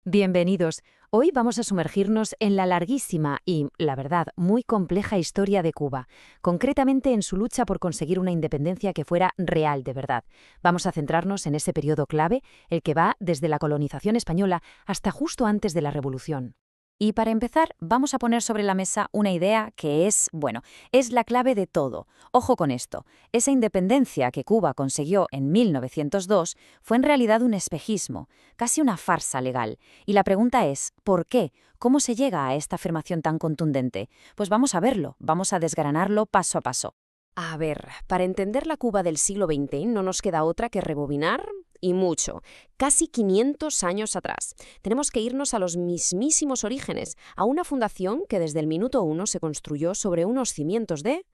Bienvenidos. Hoy vamos a sumergirnos en la larguísima y, la verdad, muy compleja historia de Cuba, concretamente en su lucha por conseguir una independencia que fuera real de verdad. Vamos a centrarnos en ese periodo clave, el que va desde la colonización española hasta justo antes de la Revolución. Y para empezar, vamos a poner sobre la mesa una idea que es la clave de todo. Ojo con esto. Esa independencia que Cuba consiguió en 1902 fue en realidad un espejismo, casi una farsa legal. Y la pregunta es, ¿por qué? ¿Cómo se llega a esta afirmación tan contundente? Pues vamos a verlo, vamos a desgranarlo paso a paso. A ver, para entender la Cuba del siglo XX no nos queda otra que rebobinar y mucho, casi 500 años atrás. Tenemos que irnos a los mismísimos orígenes, a una fundación que desde el minuto uno se construyó sobre unos cimientos de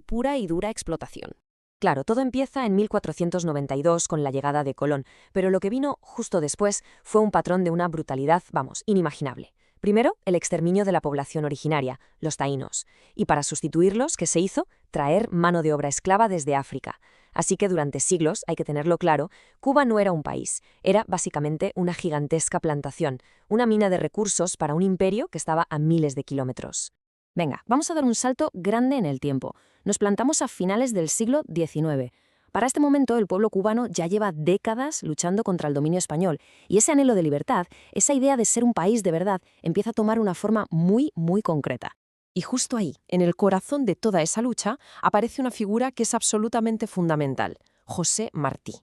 pura y dura explotación. Claro, todo empieza en 1492 con la llegada de Colón, pero lo que vino justo después fue un patrón de una brutalidad, inimaginable. Primero, el exterminio de la población originaria, los taínos, y para sustituirlos, ¿qué se hizo? Traer mano de obra esclava desde África. Así que durante siglos, hay que tenerlo claro, Cuba no era un país, era básicamente una gigantesca plantación, una mina de recursos para un imperio que estaba a miles de kilómetros. Venga, vamos a dar un salto grande en el tiempo. Nos plantamos a finales del siglo XIX. Para este momento, el pueblo cubano ya lleva décadas luchando contra el dominio español, y ese anhelo de libertad, esa idea de ser un país de verdad, empieza a tomar una forma muy concreta. Y justo ahí, en el corazón de toda esa lucha, aparece una figura que es absolutamente fundamental, José Martí.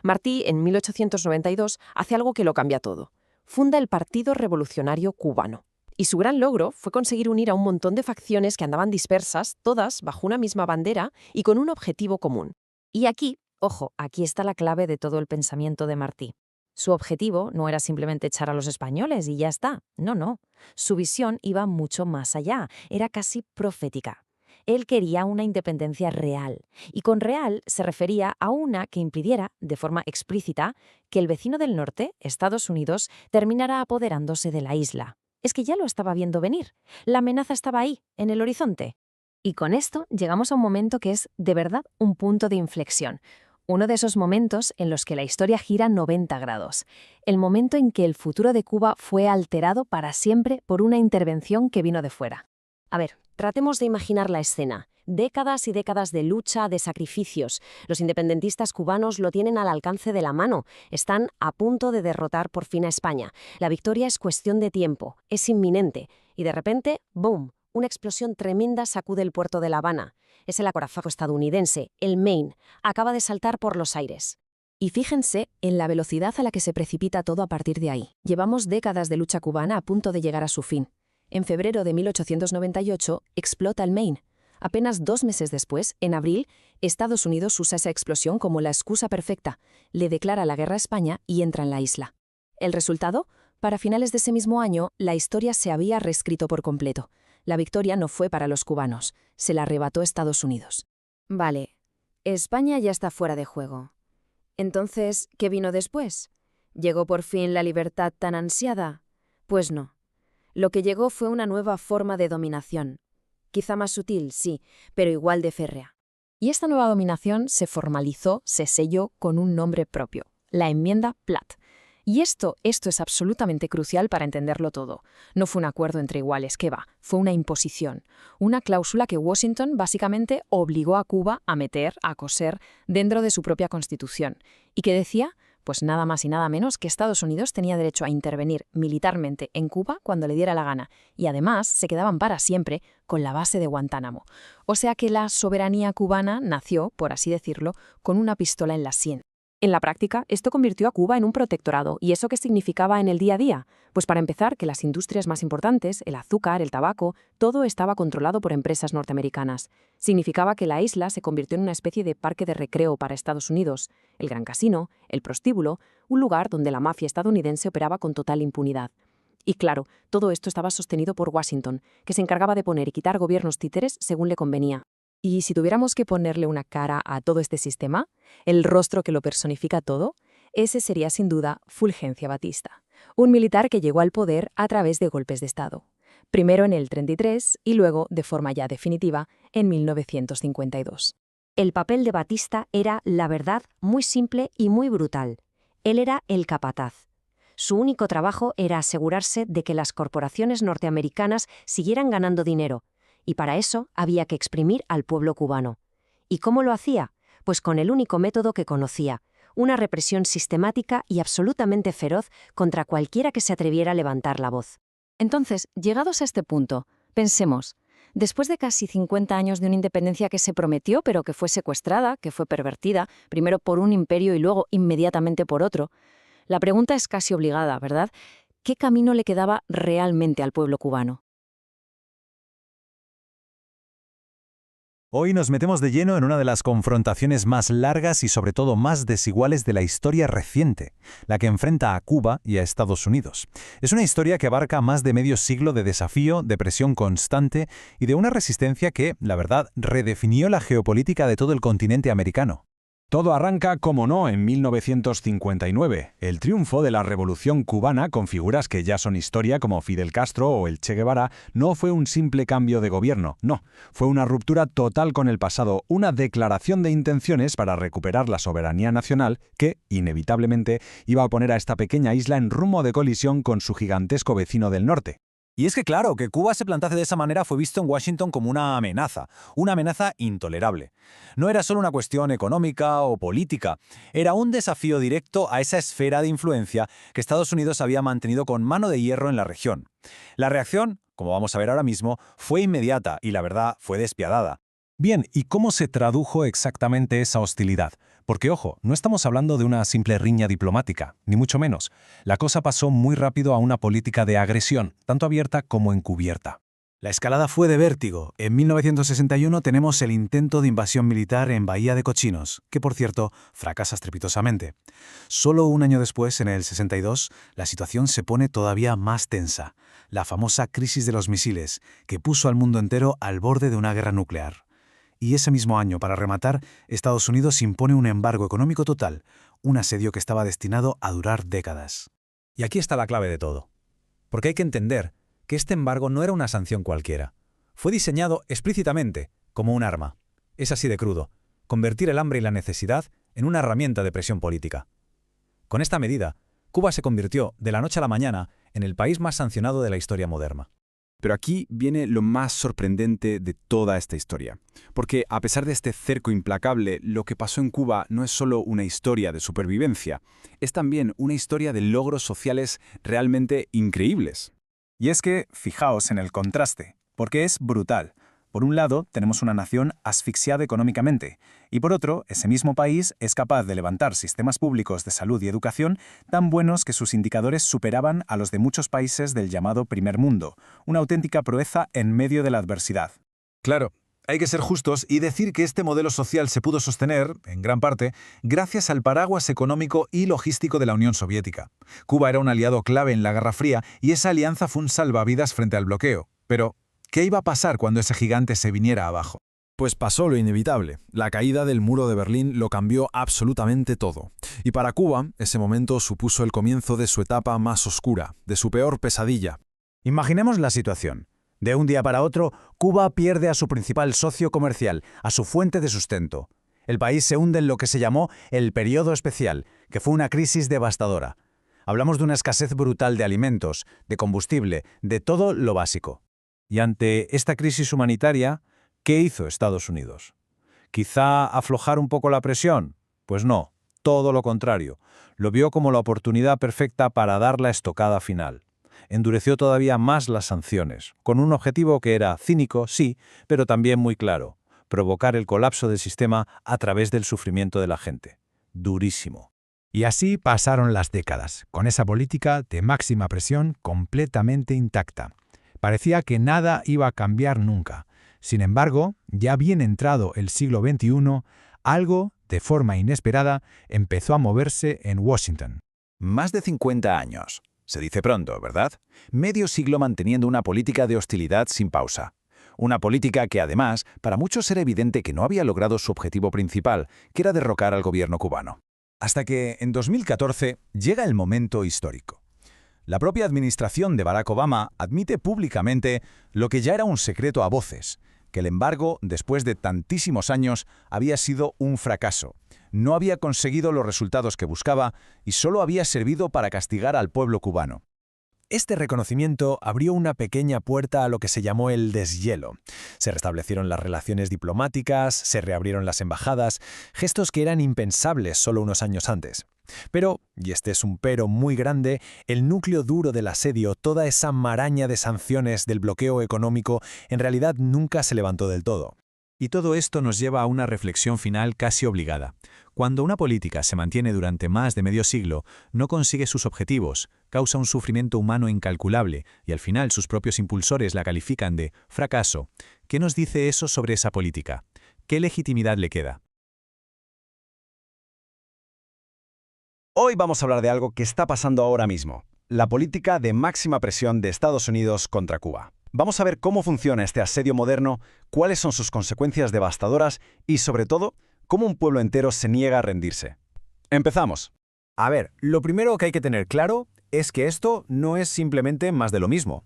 Martí, en 1892, hace algo que lo cambia todo. Funda el Partido Revolucionario Cubano. Y su gran logro fue conseguir unir a un montón de facciones que andaban dispersas, todas bajo una misma bandera y con un objetivo común. Y aquí, ojo, aquí está la clave de todo el pensamiento de Martí. Su objetivo no era simplemente echar a los españoles y ya está. No. Su visión iba mucho más allá, era casi profética. Él quería una independencia real, y con real se refería a una que impidiera, de forma explícita, que el vecino del norte, Estados Unidos, terminara apoderándose de la isla. Es que ya lo estaba viendo venir. La amenaza estaba ahí, en el horizonte. Y con esto llegamos a un momento que es, de verdad, un punto de inflexión. Uno de esos momentos en los que la historia gira 90 grados. El momento en que el futuro de Cuba fue alterado para siempre por una intervención que vino de fuera. A ver, tratemos de imaginar la escena. Décadas y décadas de lucha, de sacrificios. Los independentistas cubanos lo tienen al alcance de la mano. Están a punto de derrotar por fin a España. La victoria es cuestión de tiempo, es inminente. Y de repente, ¡boom!, una explosión tremenda sacude el puerto de La Habana. Es el acorazado estadounidense, el Maine. Acaba de saltar por los aires. Y fíjense en la velocidad a la que se precipita todo a partir de ahí. Llevamos décadas de lucha cubana a punto de llegar a su fin. En febrero de 1898 explota el Maine. Apenas 2 meses después, en abril, Estados Unidos usa esa explosión como la excusa perfecta, le declara la guerra a España y entra en la isla. ¿El resultado? Para finales de ese mismo año, la historia se había reescrito por completo. La victoria no fue para los cubanos, se la arrebató Estados Unidos. Vale, España ya está fuera de juego. Entonces, ¿qué vino después? ¿Llegó por fin la libertad tan ansiada? Pues no. Lo que llegó fue una nueva forma de dominación. Quizá más sutil, sí, pero igual de férrea. Y esta nueva dominación se formalizó, se selló con un nombre propio, la Enmienda Platt. Y esto es absolutamente crucial para entenderlo todo. No fue un acuerdo entre iguales, ¿qué va? Fue una imposición. Una cláusula que Washington básicamente obligó a Cuba a meter, a coser, dentro de su propia constitución. ¿Y qué decía? Pues nada más y nada menos que Estados Unidos tenía derecho a intervenir militarmente en Cuba cuando le diera la gana, y además se quedaban para siempre con la base de Guantánamo. O sea que la soberanía cubana nació, por así decirlo, con una pistola en la sien. En la práctica, esto convirtió a Cuba en un protectorado. ¿Y eso qué significaba en el día a día? Pues para empezar, que las industrias más importantes, el azúcar, el tabaco, todo estaba controlado por empresas norteamericanas. Significaba que la isla se convirtió en una especie de parque de recreo para Estados Unidos, el gran casino, el prostíbulo, un lugar donde la mafia estadounidense operaba con total impunidad. Y claro, todo esto estaba sostenido por Washington, que se encargaba de poner y quitar gobiernos títeres según le convenía. Y si tuviéramos que ponerle una cara a todo este sistema, el rostro que lo personifica todo, ese sería sin duda Fulgencio Batista, un militar que llegó al poder a través de golpes de Estado. Primero en el 33 y luego, de forma ya definitiva, en 1952. El papel de Batista era, la verdad, muy simple y muy brutal. Él era el capataz. Su único trabajo era asegurarse de que las corporaciones norteamericanas siguieran ganando dinero, y para eso había que exprimir al pueblo cubano. ¿Y cómo lo hacía? Pues con el único método que conocía, una represión sistemática y absolutamente feroz contra cualquiera que se atreviera a levantar la voz. Entonces, llegados a este punto, pensemos, después de casi 50 años de una independencia que se prometió pero que fue secuestrada, que fue pervertida, primero por un imperio y luego inmediatamente por otro, la pregunta es casi obligada, ¿verdad? ¿Qué camino le quedaba realmente al pueblo cubano? Hoy nos metemos de lleno en una de las confrontaciones más largas y sobre todo más desiguales de la historia reciente, la que enfrenta a Cuba y a Estados Unidos. Es una historia que abarca más de medio siglo de desafío, de presión constante y de una resistencia que, la verdad, redefinió la geopolítica de todo el continente americano. Todo arranca, como no, en 1959, el triunfo de la Revolución Cubana con figuras que ya son historia como Fidel Castro o el Che Guevara no fue un simple cambio de gobierno, no, fue una ruptura total con el pasado, una declaración de intenciones para recuperar la soberanía nacional que, inevitablemente, iba a poner a esta pequeña isla en rumbo de colisión con su gigantesco vecino del norte. Y es que claro, que Cuba se plantase de esa manera fue visto en Washington como una amenaza intolerable. No era solo una cuestión económica o política, era un desafío directo a esa esfera de influencia que Estados Unidos había mantenido con mano de hierro en la región. La reacción, como vamos a ver ahora mismo, fue inmediata y la verdad fue despiadada. Bien, ¿y cómo se tradujo exactamente esa hostilidad? Porque, ojo, no estamos hablando de una simple riña diplomática, ni mucho menos. La cosa pasó muy rápido a una política de agresión, tanto abierta como encubierta. La escalada fue de vértigo. En 1961 tenemos el intento de invasión militar en Bahía de Cochinos, que por cierto, fracasa estrepitosamente. Solo un año después, en el 62, la situación se pone todavía más tensa. La famosa crisis de los misiles, que puso al mundo entero al borde de una guerra nuclear. Y ese mismo año, para rematar, Estados Unidos impone un embargo económico total, un asedio que estaba destinado a durar décadas. Y aquí está la clave de todo. Porque hay que entender que este embargo no era una sanción cualquiera. Fue diseñado explícitamente como un arma. Es así de crudo, convertir el hambre y la necesidad en una herramienta de presión política. Con esta medida, Cuba se convirtió, de la noche a la mañana, en el país más sancionado de la historia moderna. Pero aquí viene lo más sorprendente de toda esta historia. Porque a pesar de este cerco implacable, lo que pasó en Cuba no es solo una historia de supervivencia, es también una historia de logros sociales realmente increíbles. Y es que, fijaos en el contraste, porque es brutal. Por un lado, tenemos una nación asfixiada económicamente, y por otro, ese mismo país es capaz de levantar sistemas públicos de salud y educación tan buenos que sus indicadores superaban a los de muchos países del llamado primer mundo, una auténtica proeza en medio de la adversidad. Claro, hay que ser justos y decir que este modelo social se pudo sostener, en gran parte, gracias al paraguas económico y logístico de la Unión Soviética. Cuba era un aliado clave en la Guerra Fría y esa alianza fue un salvavidas frente al bloqueo. Pero ¿qué iba a pasar cuando ese gigante se viniera abajo? Pues pasó lo inevitable. La caída del muro de Berlín lo cambió absolutamente todo. Y para Cuba, ese momento supuso el comienzo de su etapa más oscura, de su peor pesadilla. Imaginemos la situación. De un día para otro, Cuba pierde a su principal socio comercial, a su fuente de sustento. El país se hunde en lo que se llamó el Período Especial, que fue una crisis devastadora. Hablamos de una escasez brutal de alimentos, de combustible, de todo lo básico. Y ante esta crisis humanitaria, ¿qué hizo Estados Unidos? ¿Quizá aflojar un poco la presión? Pues no, todo lo contrario. Lo vio como la oportunidad perfecta para dar la estocada final. Endureció todavía más las sanciones, con un objetivo que era cínico, sí, pero también muy claro: provocar el colapso del sistema a través del sufrimiento de la gente. Durísimo. Y así pasaron las décadas, con esa política de máxima presión completamente intacta. Parecía que nada iba a cambiar nunca. Sin embargo, ya bien entrado el siglo XXI, algo, de forma inesperada, empezó a moverse en Washington. Más de 50 años. Se dice pronto, ¿verdad? Medio siglo manteniendo una política de hostilidad sin pausa. Una política que, además, para muchos era evidente que no había logrado su objetivo principal, que era derrocar al gobierno cubano. Hasta que, en 2014, llega el momento histórico. La propia administración de Barack Obama admite públicamente lo que ya era un secreto a voces: que el embargo, después de tantísimos años, había sido un fracaso. No había conseguido los resultados que buscaba y solo había servido para castigar al pueblo cubano. Este reconocimiento abrió una pequeña puerta a lo que se llamó el deshielo. Se restablecieron las relaciones diplomáticas, se reabrieron las embajadas, gestos que eran impensables solo unos años antes. Pero, y este es un pero muy grande, el núcleo duro del asedio, toda esa maraña de sanciones del bloqueo económico, en realidad nunca se levantó del todo. Y todo esto nos lleva a una reflexión final casi obligada. Cuando una política se mantiene durante más de medio siglo, no consigue sus objetivos, causa un sufrimiento humano incalculable y al final sus propios impulsores la califican de fracaso. ¿Qué nos dice eso sobre esa política? ¿Qué legitimidad le queda? Hoy vamos a hablar de algo que está pasando ahora mismo, la política de máxima presión de Estados Unidos contra Cuba. Vamos a ver cómo funciona este asedio moderno, cuáles son sus consecuencias devastadoras y, sobre todo, cómo un pueblo entero se niega a rendirse. Empezamos. A ver, lo primero que hay que tener claro es que esto no es simplemente más de lo mismo.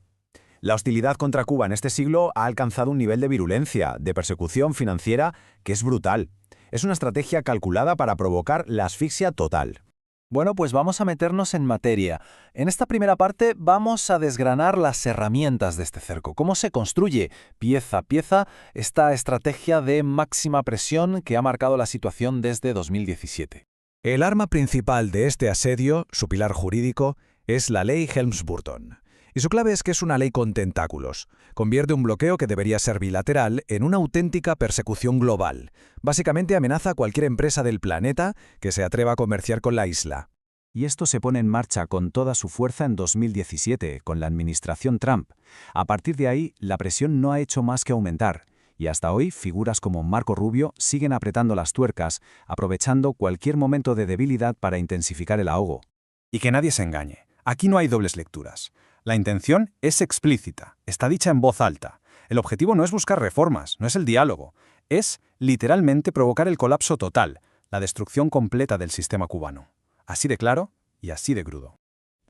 La hostilidad contra Cuba en este siglo ha alcanzado un nivel de virulencia, de persecución financiera, que es brutal. Es una estrategia calculada para provocar la asfixia total. Bueno, pues vamos a meternos en materia. En esta primera parte vamos a desgranar las herramientas de este cerco, cómo se construye pieza a pieza esta estrategia de máxima presión que ha marcado la situación desde 2017. El arma principal de este asedio, su pilar jurídico, es la ley Helms-Burton. Y su clave es que es una ley con tentáculos. Convierte un bloqueo que debería ser bilateral en una auténtica persecución global. Básicamente amenaza a cualquier empresa del planeta que se atreva a comerciar con la isla. Y esto se pone en marcha con toda su fuerza en 2017, con la administración Trump. A partir de ahí, la presión no ha hecho más que aumentar. Y hasta hoy, figuras como Marco Rubio siguen apretando las tuercas, aprovechando cualquier momento de debilidad para intensificar el ahogo. Y que nadie se engañe. Aquí no hay dobles lecturas. La intención es explícita, está dicha en voz alta. El objetivo no es buscar reformas, no es el diálogo. Es, literalmente, provocar el colapso total, la destrucción completa del sistema cubano. Así de claro y así de crudo.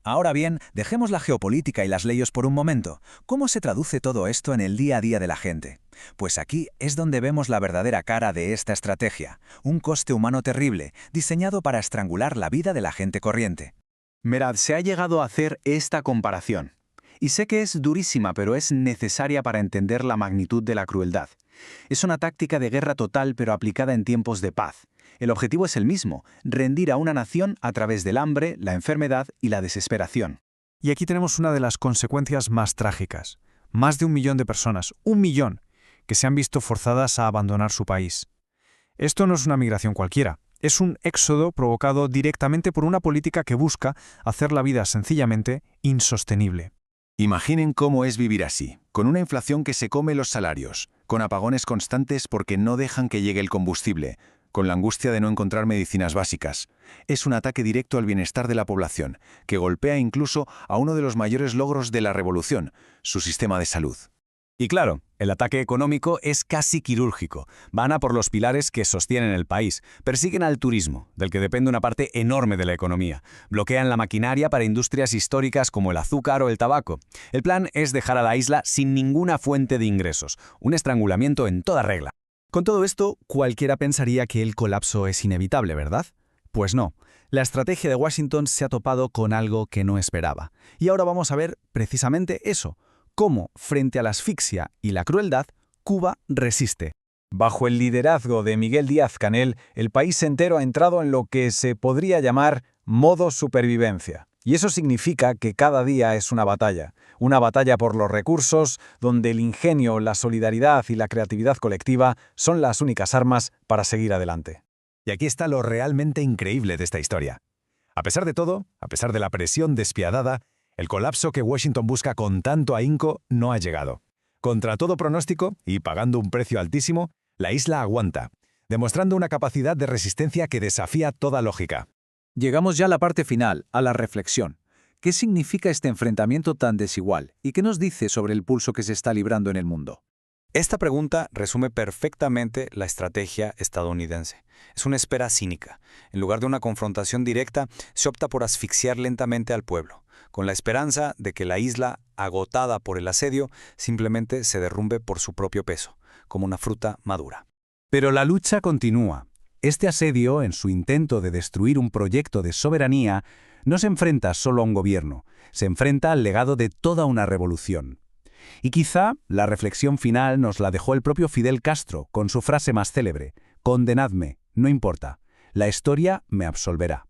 Ahora bien, dejemos la geopolítica y las leyes por un momento. ¿Cómo se traduce todo esto en el día a día de la gente? Pues aquí es donde vemos la verdadera cara de esta estrategia, un coste humano terrible, diseñado para estrangular la vida de la gente corriente. Mirad, se ha llegado a hacer esta comparación. Y sé que es durísima, pero es necesaria para entender la magnitud de la crueldad. Es una táctica de guerra total, pero aplicada en tiempos de paz. El objetivo es el mismo, rendir a una nación a través del hambre, la enfermedad y la desesperación. Y aquí tenemos una de las consecuencias más trágicas. Más de 1 millón de personas, 1 millón, que se han visto forzadas a abandonar su país. Esto no es una migración cualquiera. Es un éxodo provocado directamente por una política que busca hacer la vida sencillamente insostenible. Imaginen cómo es vivir así, con una inflación que se come los salarios, con apagones constantes porque no dejan que llegue el combustible, con la angustia de no encontrar medicinas básicas. Es un ataque directo al bienestar de la población, que golpea incluso a uno de los mayores logros de la revolución, su sistema de salud. Y claro, el ataque económico es casi quirúrgico. Van a por los pilares que sostienen el país. Persiguen al turismo, del que depende una parte enorme de la economía. Bloquean la maquinaria para industrias históricas como el azúcar o el tabaco. El plan es dejar a la isla sin ninguna fuente de ingresos. Un estrangulamiento en toda regla. Con todo esto, cualquiera pensaría que el colapso es inevitable, ¿verdad? Pues no. La estrategia de Washington se ha topado con algo que no esperaba. Y ahora vamos a ver precisamente eso. Cómo, frente a la asfixia y la crueldad, Cuba resiste. Bajo el liderazgo de Miguel Díaz-Canel, el país entero ha entrado en lo que se podría llamar modo supervivencia. Y eso significa que cada día es una batalla por los recursos, donde el ingenio, la solidaridad y la creatividad colectiva son las únicas armas para seguir adelante. Y aquí está lo realmente increíble de esta historia. A pesar de todo, a pesar de la presión despiadada, el colapso que Washington busca con tanto ahínco no ha llegado. Contra todo pronóstico, y pagando un precio altísimo, la isla aguanta, demostrando una capacidad de resistencia que desafía toda lógica. Llegamos ya a la parte final, a la reflexión. ¿Qué significa este enfrentamiento tan desigual? ¿Y qué nos dice sobre el pulso que se está librando en el mundo? Esta pregunta resume perfectamente la estrategia estadounidense. Es una espera cínica. En lugar de una confrontación directa, se opta por asfixiar lentamente al pueblo, con la esperanza de que la isla, agotada por el asedio, simplemente se derrumbe por su propio peso. como una fruta madura. Pero la lucha continúa. Este asedio, en su intento de destruir un proyecto de soberanía, no se enfrenta solo a un gobierno, se enfrenta al legado de toda una revolución. Y quizá la reflexión final nos la dejó el propio Fidel Castro con su frase más célebre: «Condenadme, no importa, la historia me absolverá».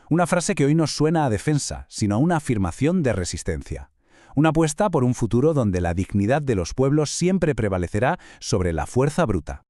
Una frase que hoy no suena a defensa, sino a una afirmación de resistencia. Una apuesta por un futuro donde la dignidad de los pueblos siempre prevalecerá sobre la fuerza bruta.